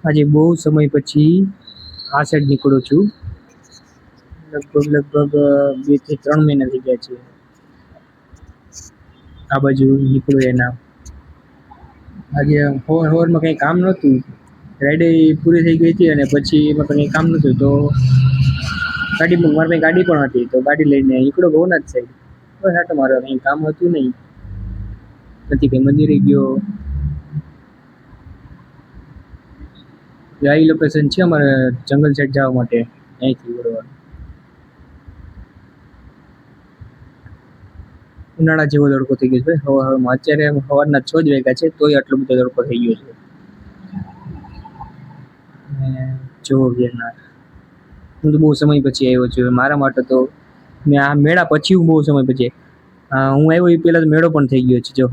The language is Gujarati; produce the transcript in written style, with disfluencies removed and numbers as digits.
આજે બહુ સમય પછી આ સાઈડ નીકળું છું. લગભગ 2 થી 3 મહિના થઈ ગયા છે આ બાજુ નીકળ્યું એના. આજે સવારમાં કંઈ કામ નહોતું, રાઈડ પૂરી થઈ ગઈ હતી અને પછી એમાં કંઈ કામ નહોતું તો ગાડી મારી પાસે ગાડી પણ હતી તો ગાડી લઈને નીકળ્યો ભવનાથ સાઈડ. બસ આટો મારવા, કંઈ કામ હતું નહીં. નથી કંઈ મંદિરે ગયો. આ લોકેશન છે અમારે જંગલ સાઈડ જવા માટે, અહીંથી વળવાનું. ઉનાળા જેવો તડકો થઈ ગયો છે હવામાં. અત્યારે સવારના 6 જ વાગ્યા છે તોય આટલો બધો તડકો થઈ ગયો છે. જો ગિરનાર હું તો બહુ સમય પછી આવ્યો છું. મારા માટે તો મેં આ મેળા પછી હું બહુ સમય પછી હું આવ્યો એ પહેલા તો મેળો પણ થઈ ગયો છે. જો